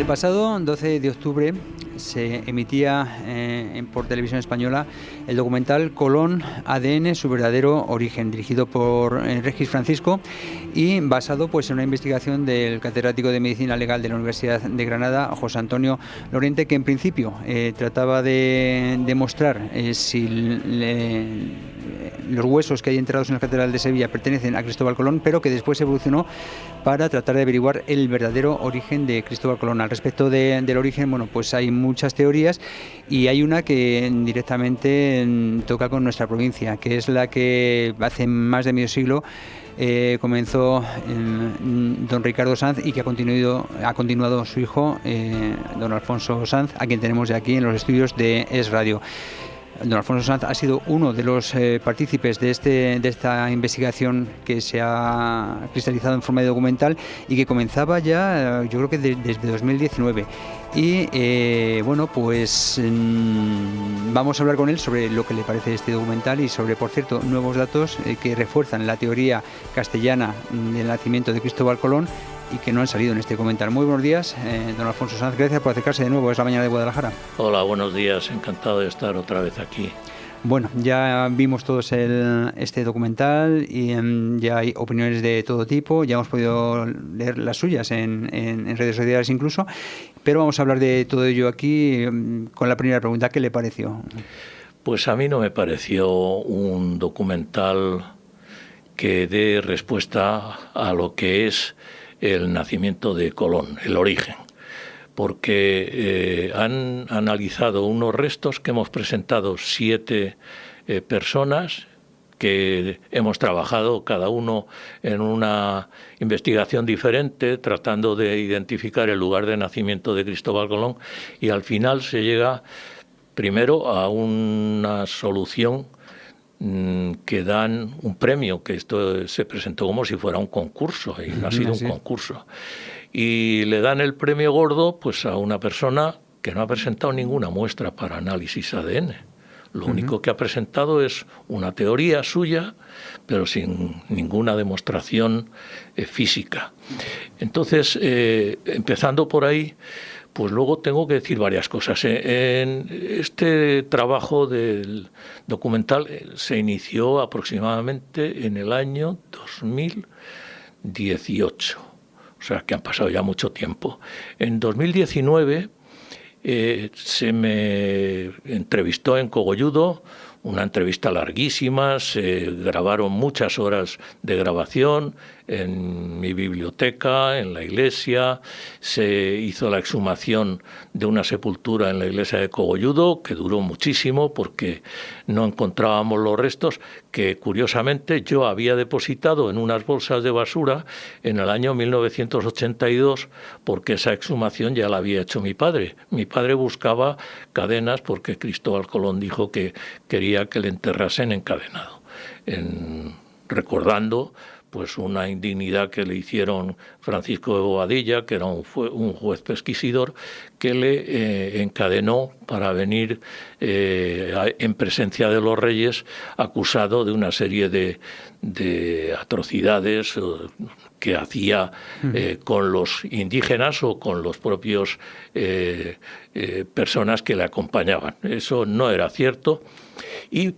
pasado 12 de octubre se emitía por Televisión Española el documental Colón, ADN, su verdadero origen, dirigido por Regis Francisco y basado pues en una investigación del catedrático de Medicina Legal de la Universidad de Granada, José Antonio Lorente, que en principio trataba de demostrar si los huesos que hay enterrados en la Catedral de Sevilla pertenecen a Cristóbal Colón, pero que después evolucionó para tratar de averiguar el verdadero origen de Cristóbal Colón. Al respecto del origen, bueno, pues hay muchas teorías y hay una que directamente toca con nuestra provincia, que es la que hace más de medio siglo comenzó don Ricardo Sanz y que ha continuado su hijo, don Alfonso Sanz, a quien tenemos ya aquí en los estudios de Es Radio. Don Alfonso Sanz ha sido uno de los partícipes de esta investigación que se ha cristalizado en forma de documental y que comenzaba ya, yo creo que desde 2019. Y bueno, pues vamos a hablar con él sobre lo que le parece este documental y sobre, por cierto, nuevos datos que refuerzan la teoría castellana del nacimiento de Cristóbal Colón y que no han salido en este documental. Muy buenos días, don Alfonso Sanz, gracias por acercarse de nuevo, es la mañana de Guadalajara. Hola, buenos días, encantado de estar otra vez aquí. Bueno, ya vimos todos este documental y ya hay opiniones de todo tipo, ya hemos podido leer las suyas en redes sociales incluso, pero vamos a hablar de todo ello aquí con la primera pregunta. ¿Qué le pareció? Pues a mí no me pareció un documental que dé respuesta a lo que es el nacimiento de Colón, el origen, porque han analizado unos restos que hemos presentado 7 personas que hemos trabajado cada uno en una investigación diferente, tratando de identificar el lugar de nacimiento de Cristóbal Colón, y al final se llega primero a una solución que dan un premio, que esto se presentó como si fuera un concurso, y no ha sido un concurso. Y le dan el premio gordo pues a una persona que no ha presentado ninguna muestra para análisis ADN. Lo único que ha presentado es una teoría suya, pero sin ninguna demostración física. Entonces, empezando por ahí, pues luego tengo que decir varias cosas. En este trabajo del documental se inició aproximadamente en el año 2018, o sea que han pasado ya mucho tiempo. En 2019 se me entrevistó en Cogolludo, una entrevista larguísima, se grabaron muchas horas de grabación en mi biblioteca, en la iglesia, se hizo la exhumación de una sepultura en la iglesia de Cogolludo, que duró muchísimo porque no encontrábamos los restos, que curiosamente yo había depositado en unas bolsas de basura en el año 1982, porque esa exhumación ya la había hecho mi padre. Mi padre buscaba cadenas porque Cristóbal Colón dijo que quería que le enterrasen encadenado, recordando pues una indignidad que le hicieron Francisco de Bobadilla, que era un juez pesquisidor, que le encadenó para venir en presencia de los reyes, acusado de una serie de atrocidades que hacía con los indígenas o con los propios personas que le acompañaban. Eso no era cierto. Y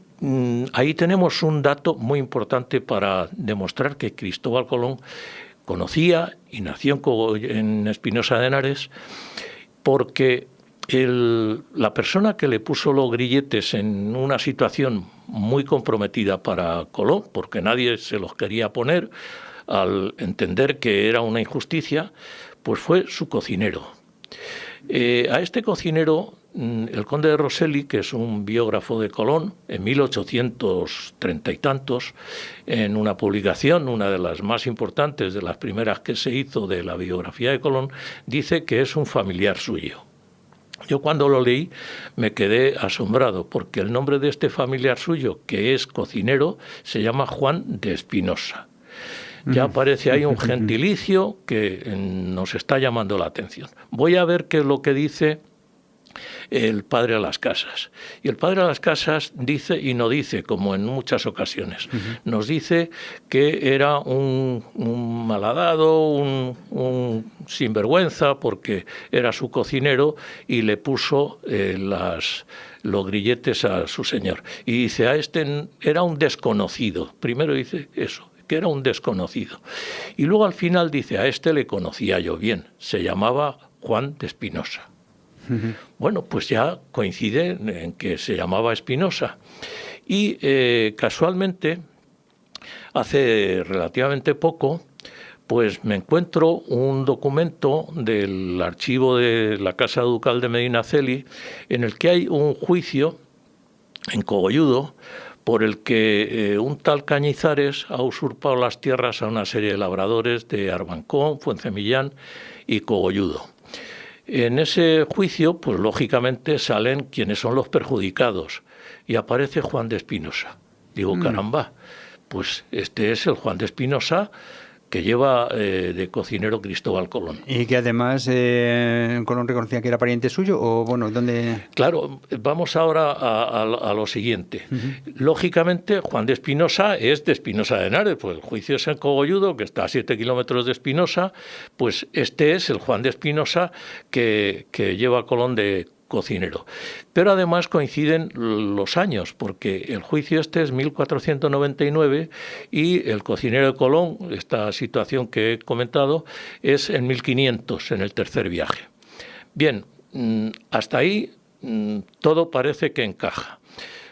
ahí tenemos un dato muy importante para demostrar que Cristóbal Colón conocía y nació en Espinosa de Henares, porque la persona que le puso los grilletes en una situación muy comprometida para Colón, porque nadie se los quería poner, al entender que era una injusticia, pues fue su cocinero. A este cocinero, el conde de Rosselli, que es un biógrafo de Colón, en 1830 y tantos, en una publicación, una de las más importantes, de las primeras que se hizo de la biografía de Colón, dice que es un familiar suyo. Yo cuando lo leí me quedé asombrado, porque el nombre de este familiar suyo, que es cocinero, se llama Juan de Espinosa. Ya aparece ahí un gentilicio que nos está llamando la atención. Voy a ver qué es lo que dice el padre a las casas. Y el padre a las casas dice y no dice, como en muchas ocasiones. Nos dice que era un malhadado, un sinvergüenza, porque era su cocinero y le puso los grilletes a su señor. Y dice, a este era un desconocido. Primero dice eso, que era un desconocido. Y luego al final dice, a este le conocía yo bien, se llamaba Juan de Espinosa. Bueno, pues ya coincide en que se llamaba Espinosa. Y casualmente, hace relativamente poco, pues me encuentro un documento del archivo de la Casa Ducal de Medinaceli en el que hay un juicio en Cogolludo por el que un tal Cañizares ha usurpado las tierras a una serie de labradores de Arbancón, Fuencemillán y Cogolludo. En ese juicio, pues lógicamente salen quienes son los perjudicados y aparece Juan de Espinosa. Digo, caramba, pues este es el Juan de Espinosa que lleva de cocinero Cristóbal Colón. Y que además Colón reconocía que era pariente suyo, o bueno, ¿dónde? Claro, vamos ahora a lo siguiente. Lógicamente, Juan de Espinosa es de Espinosa de Henares, pues el juicio es en Cogolludo, que está a 7 kilómetros de Espinosa, pues este es el Juan de Espinosa que lleva a Colón de cocinero. Pero además coinciden los años, porque el juicio este es 1499 y el cocinero de Colón, esta situación que he comentado, es en 1500, en el tercer viaje. Bien, hasta ahí todo parece que encaja.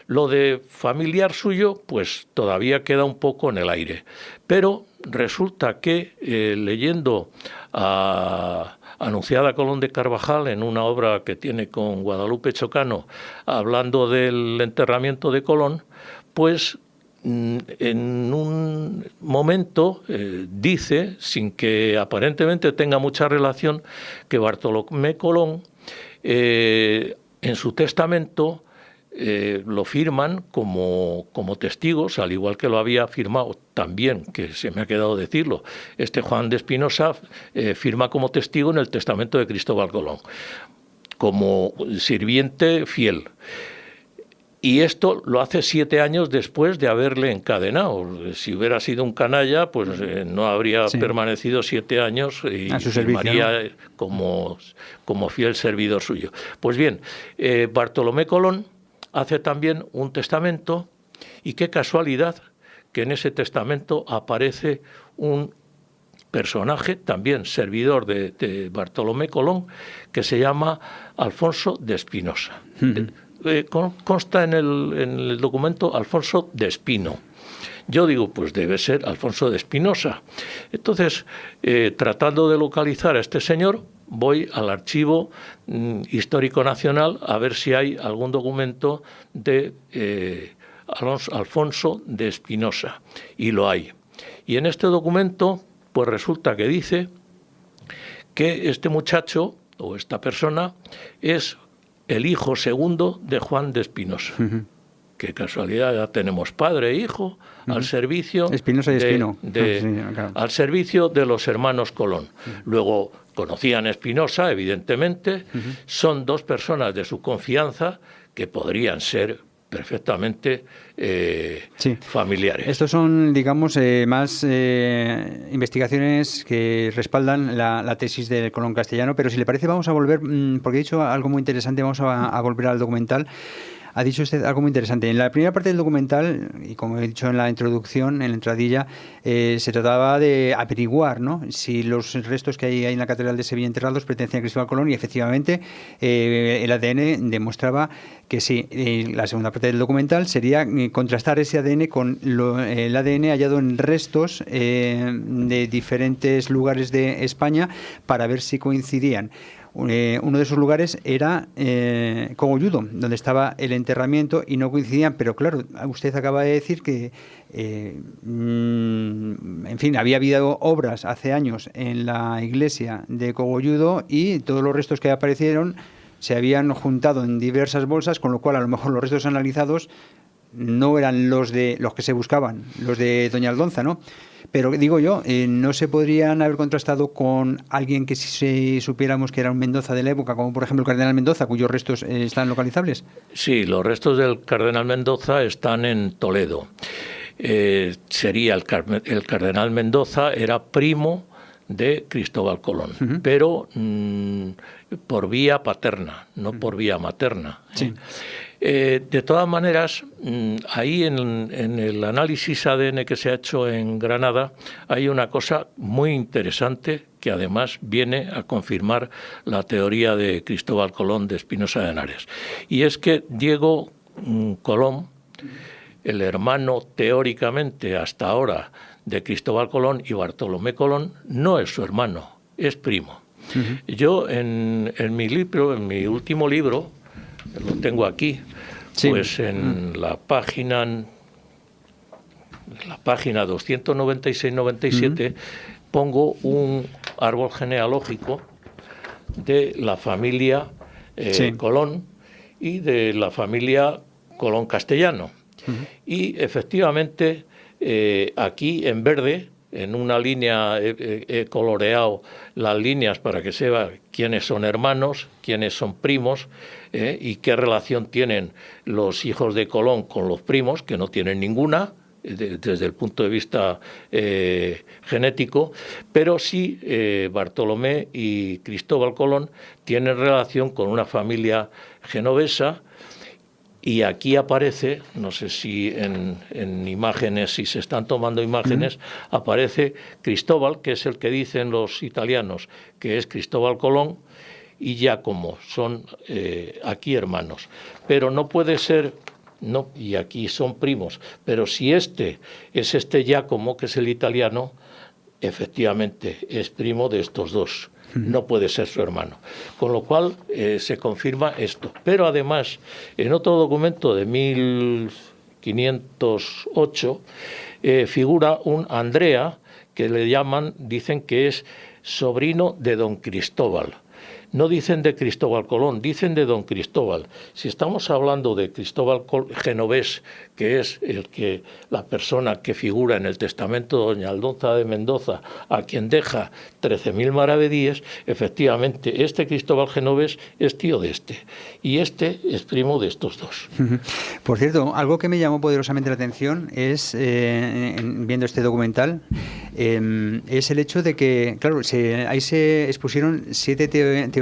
Lo de familiar suyo, pues todavía queda un poco en el aire. Pero resulta que leyendo a Anunciada Colón de Carvajal, en una obra que tiene con Guadalupe Chocano, hablando del enterramiento de Colón, pues en un momento dice, sin que aparentemente tenga mucha relación, que Bartolomé Colón en su testamento lo firman como testigos, al igual que lo había firmado también, que se me ha quedado decirlo, este Juan de Espinosa firma como testigo en el testamento de Cristóbal Colón, como sirviente fiel. Y esto lo hace 7 años después de haberle encadenado. Si hubiera sido un canalla, pues no habría permanecido 7 años y a su servicio, firmaría, ¿no?, como fiel servidor suyo. Pues bien, Bartolomé Colón hace también un testamento, y qué casualidad que en ese testamento aparece un personaje, también servidor de Bartolomé Colón, que se llama Alfonso de Espinosa. Consta en el documento Alfonso de Espino. Yo digo, pues debe ser Alfonso de Espinosa. Entonces, tratando de localizar a este señor, voy al Archivo Histórico Nacional a ver si hay algún documento de Alfonso de Espinosa, y lo hay. Y en este documento, pues resulta que dice que este muchacho, o esta persona, es el hijo segundo de Juan de Espinosa. Qué casualidad, ya tenemos padre e hijo al servicio Espinosa y Espino. al servicio de los hermanos Colón. Luego conocían a Espinosa, evidentemente, son dos personas de su confianza que podrían ser perfectamente familiares. Estos son, digamos, más investigaciones que respaldan la tesis del Colón castellano, pero si le parece vamos a volver, porque he dicho algo muy interesante, vamos a volver al documental. Ha dicho usted algo muy interesante. En la primera parte del documental, y como he dicho en la introducción, en la entradilla, se trataba de averiguar, ¿no?, si los restos que hay en la Catedral de Sevilla enterrados pertenecían a Cristóbal Colón, y efectivamente el ADN demostraba que sí. La segunda parte del documental sería contrastar ese ADN con el ADN hallado en restos de diferentes lugares de España para ver si coincidían. Uno de esos lugares era Cogolludo, donde estaba el enterramiento, y no coincidían, pero claro, usted acaba de decir que en fin, había habido obras hace años en la iglesia de Cogolludo y todos los restos que aparecieron se habían juntado en diversas bolsas, con lo cual a lo mejor los restos analizados no eran los que se buscaban, los de doña Aldonza, ¿no? Pero digo yo, ¿no se podrían haber contrastado con alguien que si supiéramos que era un Mendoza de la época, como por ejemplo el cardenal Mendoza, cuyos restos están localizables? Sí, los restos del cardenal Mendoza están en Toledo. Sería el cardenal Mendoza era primo de Cristóbal Colón, pero por vía paterna, no por vía materna. Sí. De todas maneras, ahí en el análisis ADN que se ha hecho en Granada hay una cosa muy interesante que además viene a confirmar la teoría de Cristóbal Colón de Espinosa de Henares. Y es que Diego Colón, el hermano teóricamente hasta ahora de Cristóbal Colón y Bartolomé Colón, no es su hermano, es primo. Yo en mi libro, en mi último libro, lo tengo aquí, sí. Pues en la página 296-97 pongo un árbol genealógico de la familia Colón y de la familia Colón Castellano. Y efectivamente aquí en verde, en una línea, he coloreado las líneas para que se vea quiénes son hermanos, quiénes son primos, y qué relación tienen los hijos de Colón con los primos, que no tienen ninguna, desde el punto de vista genético, pero sí Bartolomé y Cristóbal Colón tienen relación con una familia genovesa. Y aquí aparece, no sé si en imágenes, si se están tomando imágenes, aparece Cristóbal, que es el que dicen los italianos, que es Cristóbal Colón, y Giacomo, son aquí hermanos. Pero no puede ser, no, y aquí son primos, pero si este es Giacomo, que es el italiano, efectivamente es primo de estos dos. No puede ser su hermano. Con lo cual se confirma esto. Pero además, en otro documento de 1508 figura un Andrea que le llaman, dicen que es sobrino de don Cristóbal. No dicen de Cristóbal Colón, dicen de don Cristóbal. Si estamos hablando de Cristóbal Genovés, que es la persona que figura en el testamento de doña Aldonza de Mendoza, a quien deja 13.000 maravedíes, efectivamente, este Cristóbal Genovés es tío de este, y este es primo de estos dos. Por cierto, algo que me llamó poderosamente la atención es, viendo este documental, es el hecho de que, claro, ahí se expusieron 7 teorías.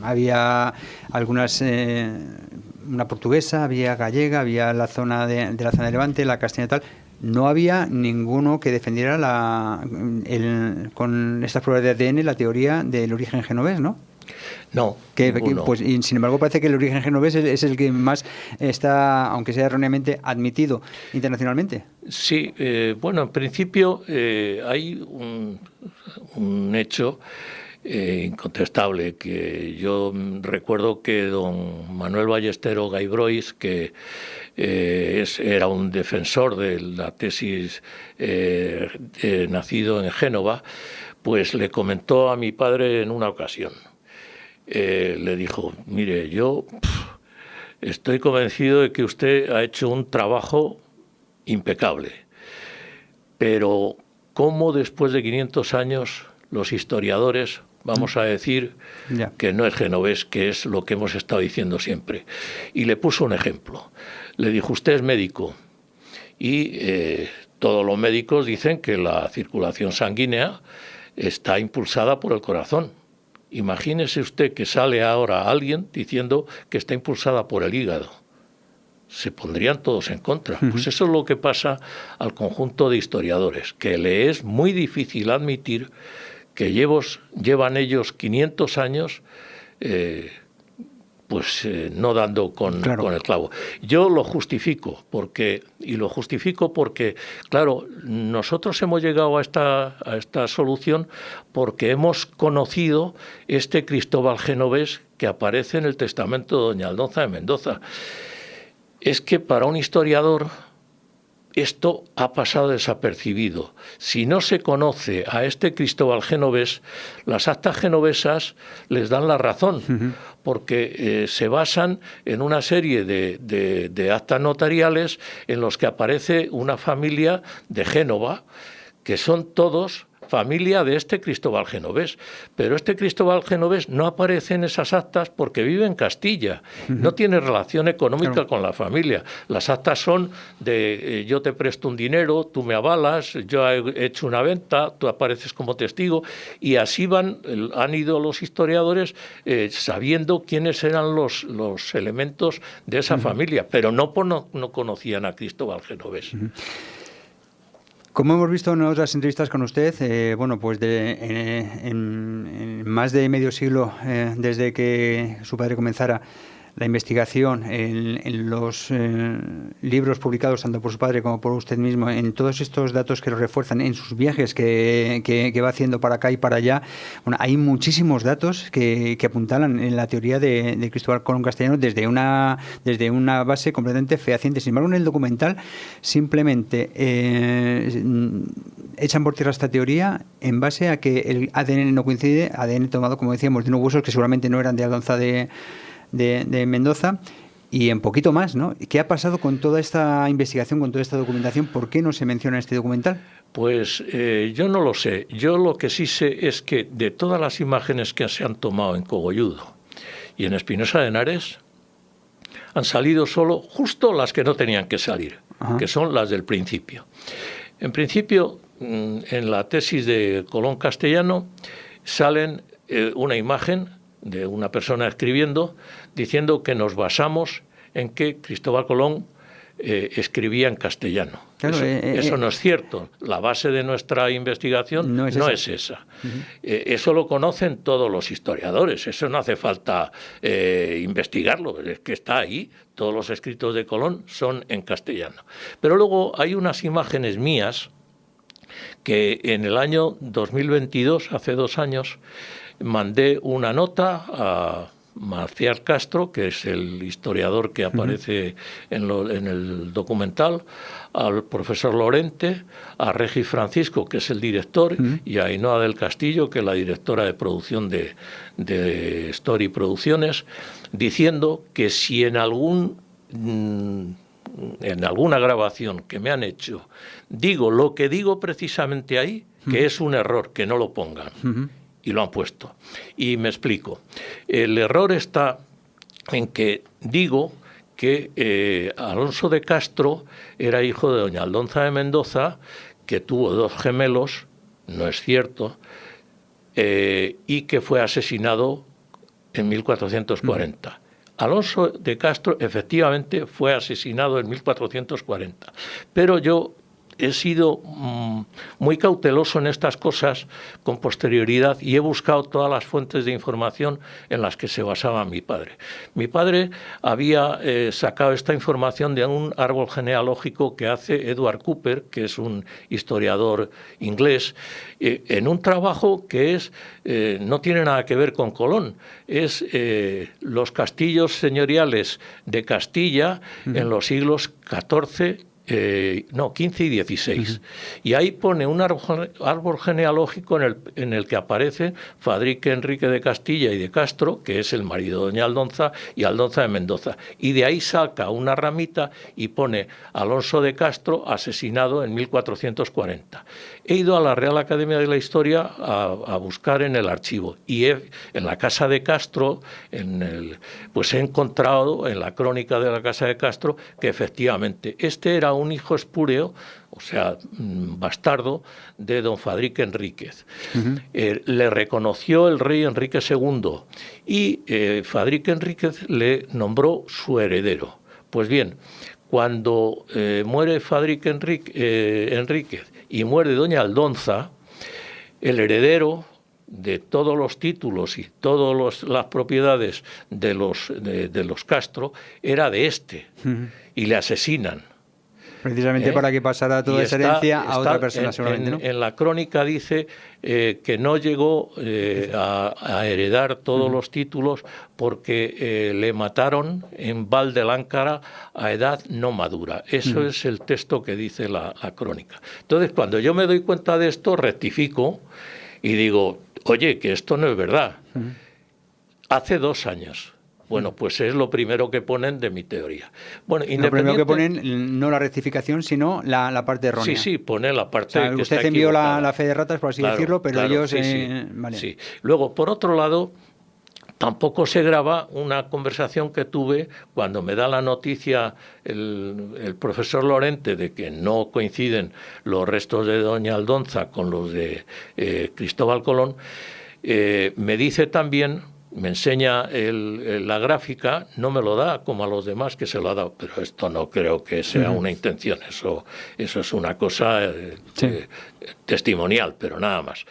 Había algunas, una portuguesa, había gallega, había la zona de la zona de Levante, la castellana y tal. No había ninguno que defendiera con estas pruebas de ADN la teoría del origen genovés, ¿no? No, pues, y sin embargo parece que el origen genovés es el que más está, aunque sea erróneamente, admitido internacionalmente. Sí, bueno, en principio hay un hecho incontestable, que yo recuerdo que don Manuel Ballestero Gaibrois, que era un defensor de la tesis nacido en Génova, pues le comentó a mi padre en una ocasión. Le dijo: mire, yo estoy convencido de que usted ha hecho un trabajo impecable, pero ¿cómo después de 500 años los historiadores vamos a decir que no es genovés, que es lo que hemos estado diciendo siempre? Y le puso un ejemplo. Le dijo: usted es médico y todos los médicos dicen que la circulación sanguínea está impulsada por el corazón. Imagínese usted que sale ahora alguien diciendo que está impulsada por el hígado. Se pondrían todos en contra. Pues eso es lo que pasa al conjunto de historiadores, que le es muy difícil admitir que llevan ellos 500 años no dando con el clavo. Yo lo justifico porque, claro, nosotros hemos llegado a esta solución porque hemos conocido este Cristóbal Genovés que aparece en el testamento de doña Aldonza de Mendoza. Es que para un historiador esto ha pasado desapercibido. Si no se conoce a este Cristóbal genovés, las actas genovesas les dan la razón, porque se basan en una serie de actas notariales en los que aparece una familia de Génova, que son todos familia de este Cristóbal genovés, pero este Cristóbal genovés no aparece en esas actas porque vive en Castilla, no tiene relación económica con la familia. Las actas son de yo te presto un dinero, tú me avalas, yo he hecho una venta, tú apareces como testigo, y así han ido los historiadores sabiendo quiénes eran los elementos de esa familia, pero no conocían a Cristóbal genovés. Como hemos visto en otras entrevistas con usted, bueno, pues en más de medio siglo desde que su padre comenzara la investigación, en los libros publicados tanto por su padre como por usted mismo, en todos estos datos que lo refuerzan, en sus viajes que va haciendo para acá y para allá, bueno, hay muchísimos datos que apuntalan en la teoría de Cristóbal Colón Castellano desde una base completamente fehaciente. Sin embargo, en el documental simplemente echan por tierra esta teoría en base a que el ADN no coincide, ADN tomado, como decíamos, de unos huesos que seguramente no eran de Aldonza de Mendoza, y en poquito más, ¿no? ¿Qué ha pasado con toda esta investigación, con toda esta documentación? ¿Por qué no se menciona este documental? Pues yo no lo sé. Yo lo que sí sé es que de todas las imágenes que se han tomado en Cogolludo y en Espinosa de Henares, han salido solo justo las que no tenían que salir, que son las del principio. En principio, en la tesis de Colón Castellano, salen una imagen de una persona escribiendo, diciendo que nos basamos en que Cristóbal Colón escribía en castellano. Claro, eso no es cierto. La base de nuestra investigación no es esa. Eso lo conocen todos los historiadores. Eso no hace falta investigarlo. Es que está ahí. Todos los escritos de Colón son en castellano. Pero luego hay unas imágenes mías que en el año 2022, hace 2 años, mandé una nota a Marcial Castro, que es el historiador que aparece en el documental, al profesor Lorente, a Regis Francisco, que es el director, y a Ainhoa del Castillo, que es la directora de producción de Story Producciones, diciendo que si en alguna grabación que me han hecho digo lo que digo precisamente ahí, que es un error, que no lo pongan. Y lo han puesto. Y me explico. El error está en que digo que Alonso de Castro era hijo de doña Aldonza de Mendoza, que tuvo 2 gemelos, no es cierto, y que fue asesinado en 1440. Alonso de Castro efectivamente fue asesinado en 1440, pero yo he sido muy cauteloso en estas cosas con posterioridad y he buscado todas las fuentes de información en las que se basaba mi padre. Mi padre había sacado esta información de un árbol genealógico que hace Edward Cooper, que es un historiador inglés, en un trabajo que no tiene nada que ver con Colón, es los castillos señoriales de Castilla en los siglos XIV, 15 y 16. Y ahí pone un árbol genealógico en el que aparece Fadrique Enrique de Castilla y de Castro, que es el marido de doña Aldonza, y Aldonza de Mendoza. Y de ahí saca una ramita y pone Alonso de Castro asesinado en 1440. He ido a la Real Academia de la Historia a buscar en el archivo y en la Casa de Castro, pues he encontrado en la crónica de la Casa de Castro que efectivamente este era un hijo espúreo, o sea, bastardo, de don Fadrique Enríquez. Le reconoció el rey Enrique II y Fadrique Enríquez le nombró su heredero. Pues bien, cuando muere Fadrique Enríquez y muere doña Aldonza, el heredero de todos los títulos y todas las propiedades de los Castro era de este, y le asesinan. Precisamente para que pasara toda esa herencia a otra persona, seguramente, ¿no? En la crónica dice que no llegó a heredar todos los títulos porque le mataron en Val del Áncara a edad no madura. Eso es el texto que dice la crónica. Entonces, cuando yo me doy cuenta de esto, rectifico y digo, oye, que esto no es verdad. Hace 2 años. Bueno, pues es lo primero que ponen de mi teoría. Bueno, lo primero que ponen, no la rectificación, sino la parte errónea. Sí, pone la parte o sea, que usted está envió equivocada. la fe de ratas, por así decirlo, pero ellos... Vale. Sí. Luego, por otro lado, tampoco se graba una conversación que tuve cuando me da la noticia el profesor Lorente de que no coinciden los restos de Doña Aldonza con los de Cristóbal Colón. Me dice también... Me enseña la gráfica, no me lo da como a los demás que se lo ha dado, pero esto no creo que sea una intención, eso es una cosa testimonial, pero nada más.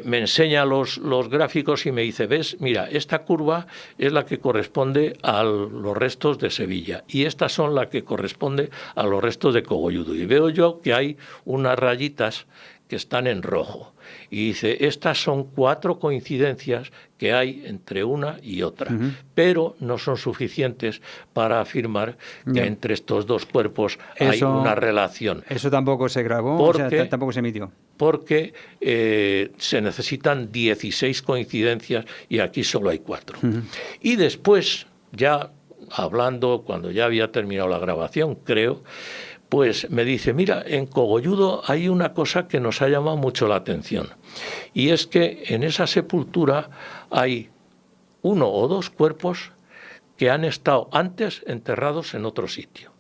Me enseña los gráficos y me dice, ves, mira, esta curva es la que corresponde a los restos de Sevilla y estas son las que corresponde a los restos de Cogolludo. Y veo yo que hay unas rayitas que están en rojo. Y dice, estas son 4 coincidencias que hay entre una y otra, pero no son suficientes para afirmar que entre estos 2 cuerpos hay una relación. Eso tampoco se grabó, tampoco se emitió. Porque se necesitan 16 coincidencias y aquí solo hay 4. Y después, ya hablando, cuando ya había terminado la grabación, creo, pues me dice, mira, en Cogolludo hay una cosa que nos ha llamado mucho la atención, y es que en esa sepultura hay 1 o 2 cuerpos que han estado antes enterrados en otro sitio.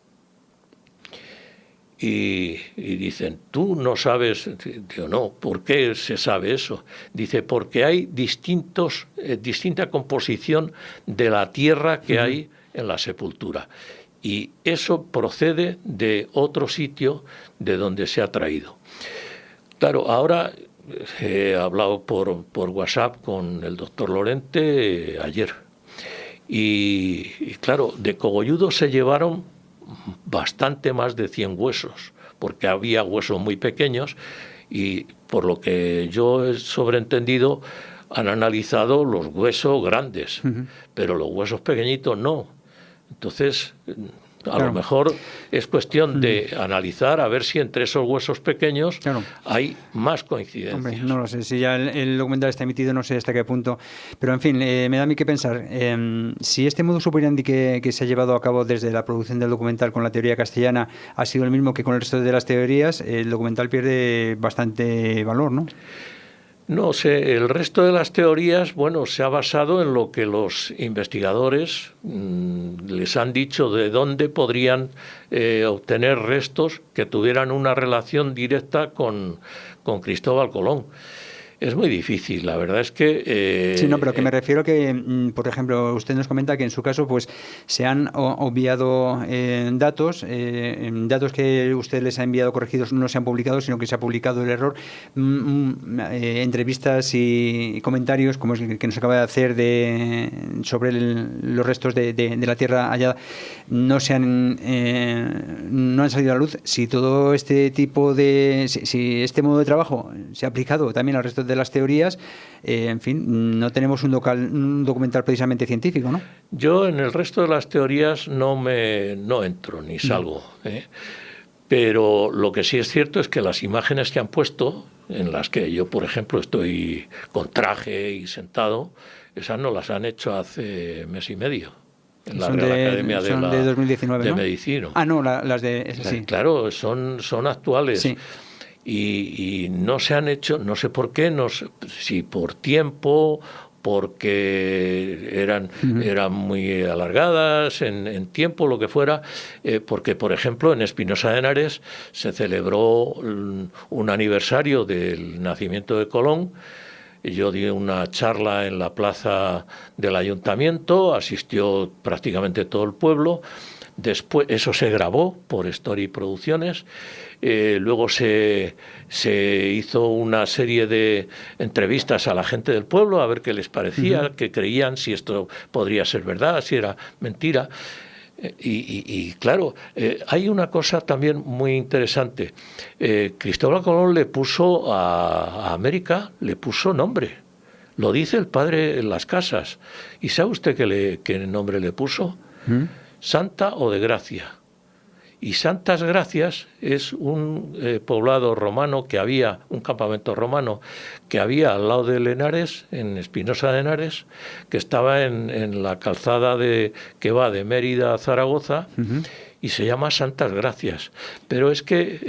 Y dicen, ¿tú no sabes? Digo, no, ¿por qué se sabe eso? Dice, porque hay distinta composición de la tierra que hay en la sepultura. Y eso procede de otro sitio de donde se ha traído. Claro, ahora he hablado por WhatsApp con el doctor Lorente ayer. Y claro, de Cogolludo se llevaron bastante más de 100 huesos, porque había huesos muy pequeños y por lo que yo he sobreentendido han analizado los huesos grandes, pero los huesos pequeñitos no. Entonces, a lo mejor es cuestión de analizar a ver si entre esos huesos pequeños hay más coincidencias. Hombre, no lo sé, si ya el documental está emitido, no sé hasta qué punto. Pero, en fin, me da a mí que pensar. Si este modus operandi que se ha llevado a cabo desde la producción del documental con la teoría castellana ha sido el mismo que con el resto de las teorías, el documental pierde bastante valor, ¿no? No sé, el resto de las teorías, bueno, se ha basado en lo que los investigadores les han dicho de dónde podrían obtener restos que tuvieran una relación directa con Cristóbal Colón. Es muy difícil, la verdad es que... sí, no, pero que me refiero que, por ejemplo, usted nos comenta que en su caso pues se han obviado datos que usted les ha enviado corregidos no se han publicado, sino que se ha publicado el error. Entrevistas y comentarios, como es el que nos acaba de hacer sobre los restos de la tierra hallada, no han salido a la luz. Si todo este tipo si este modo de trabajo se ha aplicado también al resto de las teorías, en fin, no tenemos un documental precisamente científico, ¿no? Yo en el resto de las teorías no entro ni salgo, pero lo que sí es cierto es que las imágenes que han puesto, en las que yo, por ejemplo, estoy con traje y sentado, esas no las han hecho hace mes y medio. En la Real Academia de 2019, de ¿no? Medicina. Ah, no, las de... Sí. Claro, son actuales. Sí. Y no se han hecho, no sé por qué, no sé si por tiempo, porque eran muy alargadas en tiempo, lo que fuera, porque, por ejemplo, en Espinosa de Henares se celebró un aniversario del nacimiento de Colón. Yo di una charla en la plaza del ayuntamiento, asistió prácticamente todo el pueblo. Después eso se grabó por Story Producciones. Luego se hizo una serie de entrevistas a la gente del pueblo a ver qué les parecía, qué creían, si esto podría ser verdad, si era mentira. Y claro, hay una cosa también muy interesante. Cristóbal Colón le puso a América, le puso nombre. Lo dice el padre en Las Casas. ¿Y sabe usted qué nombre le puso? Santa o de Gracia. Y Santas Gracias es un poblado romano que había, un campamento romano que había al lado de Henares, en Espinosa de Henares, que estaba en la calzada que va de Mérida a Zaragoza, y se llama Santas Gracias. Pero es que...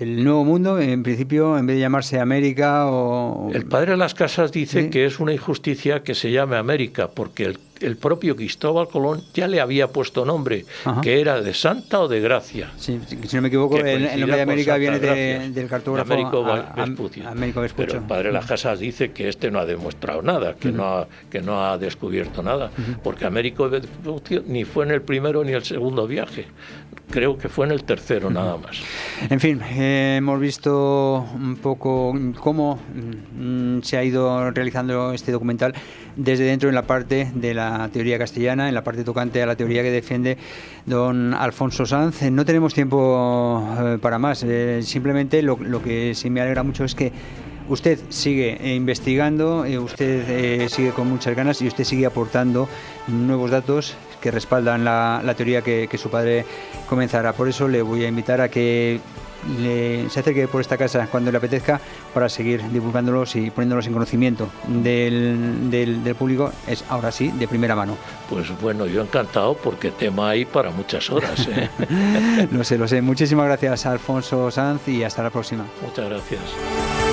El Nuevo Mundo, en principio, en vez de llamarse América o... El padre de Las Casas dice que es una injusticia que se llame América, porque el propio Cristóbal Colón ya le había puesto nombre, que era de Santa o de Gracia. Sí, si no me equivoco, el nombre de América viene del cartógrafo Américo Vespucio. Pero el padre de Las Casas dice que no ha demostrado nada, que no ha descubierto nada, porque Américo Vespucio ni fue en el primero ni el segundo viaje. Creo que fue en el tercero nada más. En fin, hemos visto un poco cómo se ha ido realizando este documental desde dentro en la parte de la teoría castellana, en la parte tocante a la teoría que defiende don Alfonso Sanz. No tenemos tiempo para más. Simplemente lo que sí me alegra mucho es que usted sigue investigando, usted sigue con muchas ganas y usted sigue aportando nuevos datos que respaldan la teoría que su padre comenzará. Por eso le voy a invitar a que se acerque por esta casa cuando le apetezca para seguir divulgándolos y poniéndolos en conocimiento del público. Es ahora sí de primera mano. Pues bueno, yo encantado porque tema hay para muchas horas, ¿eh? Lo sé. Muchísimas gracias, Alfonso Sanz, y hasta la próxima. Muchas gracias.